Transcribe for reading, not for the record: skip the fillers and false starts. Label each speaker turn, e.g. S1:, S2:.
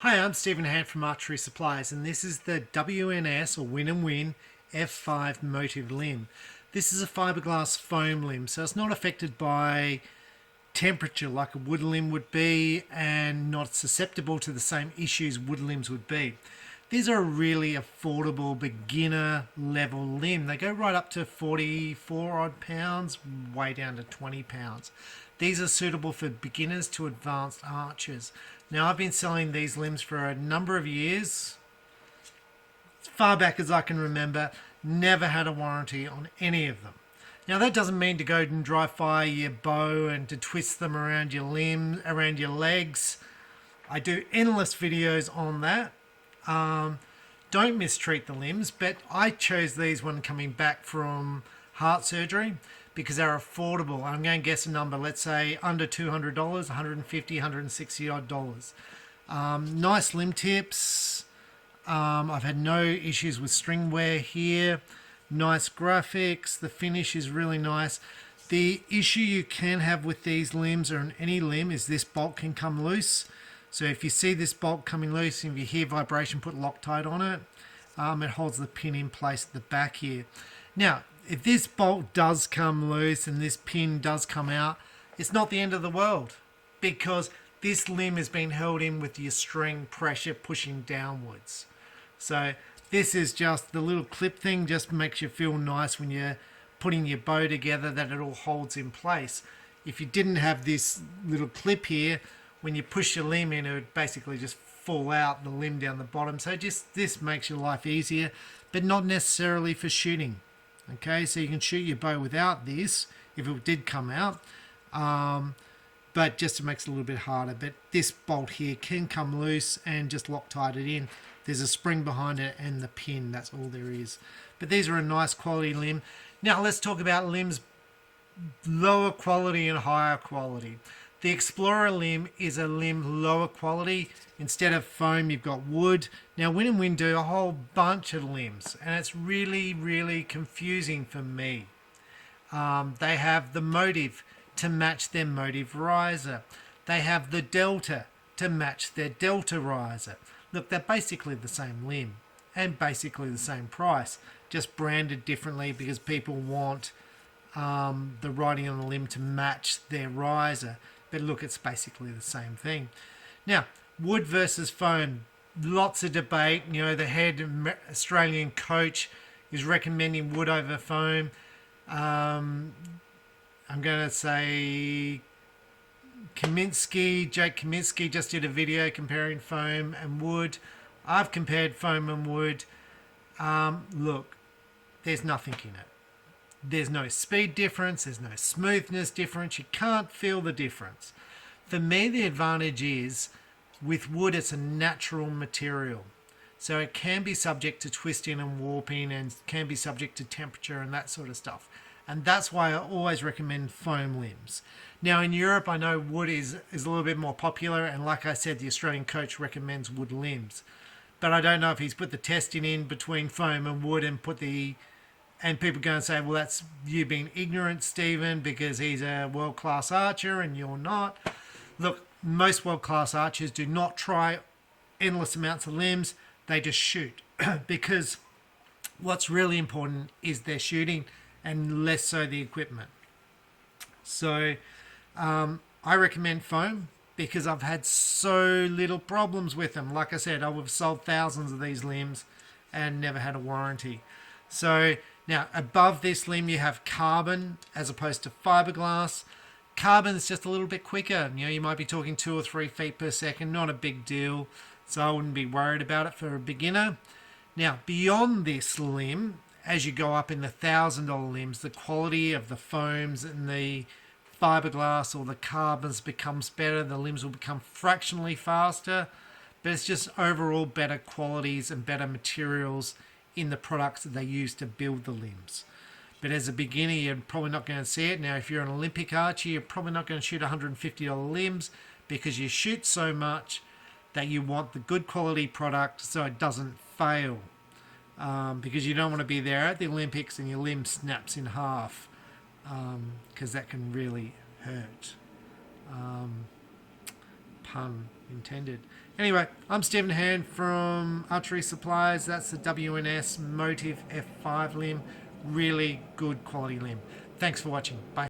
S1: Hi, I'm Stephen Hand from Archery Supplies, and this is the WNS or Win F5 Motive limb. This is a fiberglass foam limb, so it's not affected by temperature like a wood limb would be, and not susceptible to the same issues wood limbs would be. These are a really affordable beginner level limb. They go right up to 44 odd pounds, way down to 20 pounds. These are suitable for beginners to advanced archers. Now, I've been selling these limbs for a number of years, as far back as I can remember, never had a warranty on any of them. Now, that doesn't mean to go and dry fire your bow and to twist them around your limbs, around your legs. I do endless videos on that. Don't mistreat the limbs, but I chose these when coming back from heart surgery because they're affordable. I'm going to guess a number, let's say under $200, $150, $160 odd dollars. Nice limb tips. I've had no issues with string wear here. Nice graphics. The finish is really nice. The issue you can have with these limbs or on any limb is this bolt can come loose. So if you see this bolt coming loose and if you hear vibration, put Loctite on it. It holds the pin in place at the back here. Now, if this bolt does come loose and this pin does come out, it's not the end of the world because this limb has been held in with your string pressure pushing downwards. So this is just the little clip thing, just makes you feel nice when you're putting your bow together that it all holds in place. If you didn't have this little clip here, when you push your limb in, it would basically just fall out the limb down the bottom. So just this makes your life easier, but not necessarily for shooting. Okay, so you can shoot your bow without this if it did come out, but just it makes it a little bit harder. But this bolt here can come loose and just Loctite it in. There's a spring behind it and the pin, that's all there is. But these are a nice quality limb. Now let's talk about limbs lower quality and higher quality. The Explorer limb is a limb lower quality. Instead of foam, you've got wood. Now, Win do a whole bunch of limbs, and it's really, really confusing for me. They have the Motive to match their Motive riser. They have the Delta to match their Delta riser. Look, they're basically the same limb and basically the same price, just branded differently because people want the writing on the limb to match their riser. But look, it's basically the same thing. Now, wood versus foam, lots of debate. You know, the head Australian coach is recommending wood over foam. I'm going to say Jake Kaminsky just did a video comparing foam and wood. I've compared foam and wood. Look, there's nothing in it. There's no speed difference, there's no smoothness difference, you can't feel the difference. For me, the advantage is with wood, it's a natural material. So it can be subject to twisting and warping and can be subject to temperature and that sort of stuff. And that's why I always recommend foam limbs. Now in Europe, I know wood is a little bit more popular, and like I said, the Australian coach recommends wood limbs. But I don't know if he's put the testing in between foam and wood and people go and say, well, that's you being ignorant, Stephen, because he's a world-class archer and you're not. Look, most world-class archers do not try endless amounts of limbs. They just shoot because what's really important is their shooting and less so the equipment. So I recommend foam because I've had so little problems with them. Like I said, I would have sold thousands of these limbs and never had a warranty. So now above this limb you have carbon as opposed to fiberglass. Carbon is just a little bit quicker. You know, you might be talking 2 or 3 feet per second, not a big deal. So I wouldn't be worried about it for a beginner. Now beyond this limb, as you go up in the $1,000 limbs, the quality of the foams and the fiberglass or the carbons becomes better. The limbs will become fractionally faster, but it's just overall better qualities and better materials in the products that they use to build the limbs. But as a beginner, you're probably not going to see it. Now, if you're an Olympic archer, you're probably not going to shoot $150 limbs because you shoot so much that you want the good quality product so it doesn't fail. Because you don't want to be there at the Olympics and your limb snaps in half because that can really hurt. Pun intended. Anyway, I'm Stephen Hand from Archery Supplies. That's the WNS Motive F5 limb. Really good quality limb. Thanks for watching. Bye.